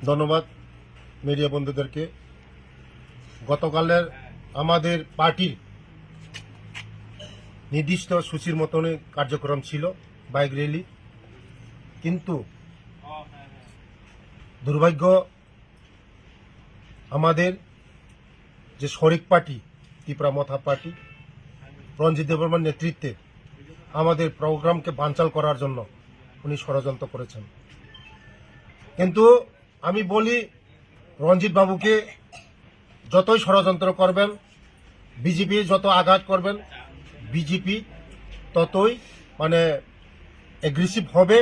ধন্যবাদ মিডিয়া বন্ধুদেরকে। গতকালের আমাদের পার্টির নির্দিষ্ট সূচির মতনই কার্যক্রম ছিল, বাইক র্যালি, কিন্তু দুর্ভাগ্য আমাদের যে শরিক পার্টি ত্রিপুরা মথা পার্টি রঞ্জিত দেববর্মার নেতৃত্বে আমাদের প্রোগ্রামকে বানচাল করার জন্য উনি ষড়যন্ত্র করেছেন। কিন্তু আমি বলি, রঞ্জিত বাবুকে যতই ষড়যন্ত্র করবেন, বিজেপি যত আঘাত করবেন, বিজেপি ততই এগ্রেসিভ হবে,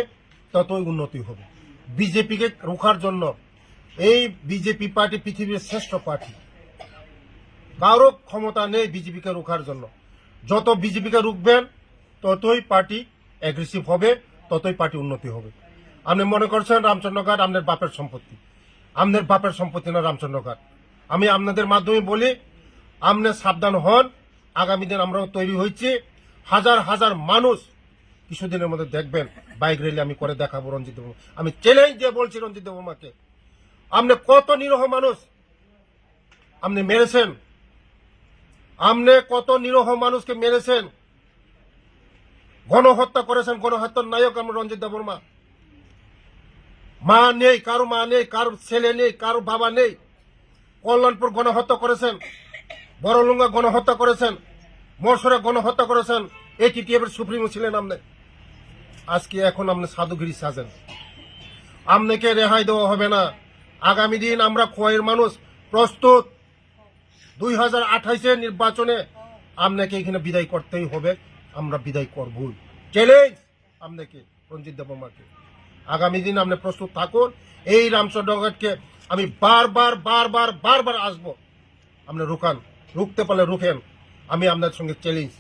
ততই উন্নতি হবে। বিজেপিকে রোখার জন্য এই বিজেপি পার্টি পৃথিবীর শ্রেষ্ঠ পার্টি, কারো ক্ষমতা নেই বিজেপিকে রোখার জন্য। যত বিজেপিকে রুখবেন ততই পার্টি এগ্রেসিভ হবে, ততই পার্টি উন্নতি হবে। আপনি মনে করছেন রামচন্দ্রঘাট আপনার বাপের সম্পত্তি, আপনার বাপের সম্পত্তি না রামচন্দ্রঘাট। আমি আপনাদের মাধ্যমে বলি, আপনি সাবধান হন। আগামী দিন আমরাও তৈরি হয়েছি, হাজার হাজার মানুষ কিছুদিনের মধ্যে দেখবেন বাইক র্যালি আমি করে দেখাবো রঞ্জিত দেববর্মা। আমি চ্যালেঞ্জ দিয়ে বলছি রঞ্জিত দেববর্মাকে, আপনি কত নিরীহ মানুষ আপনি মেরেছেন, আপনি কত নিরীহ মানুষকে মেরেছেন, গণহত্যা করেছেন। গণহত্যার নায়ক আমরা রঞ্জিত দেববর্মা। মা নেই, কারো মা নেই, কারো ছেলে নেই, কারো বাবা নেই। কল্যাণপুর গণহত্যা করেছেন, বড়লুঙ্গা গণহত্যা করেছেন, মরসরে গণহত্যা করেছেন। ATTF এর সুপ্রিমো ছিলেন আপনি। আজকে এখন আপনি সাধুগিরি সাজেন, আপনাকে রেহাই দেওয়া হবে না। আগামী দিন আমরা খোয়াইয়ের মানুষ প্রস্তুত। 2028-এর নির্বাচনে আপনাকে এখানে বিদায় করতেই হবে, আমরা বিদায় করবই। চ্যালেঞ্জ আপনাকে রঞ্জিত দেববর্মাকে। আগামী দিন আপনি প্রস্তুত থাকুন। এই রামচন্দ্রঘাটকে আমি বারবার আসবো, আপনি রুকান, রুখতে পারলে রুখেন। আমি আপনার সঙ্গে চ্যালেঞ্জ।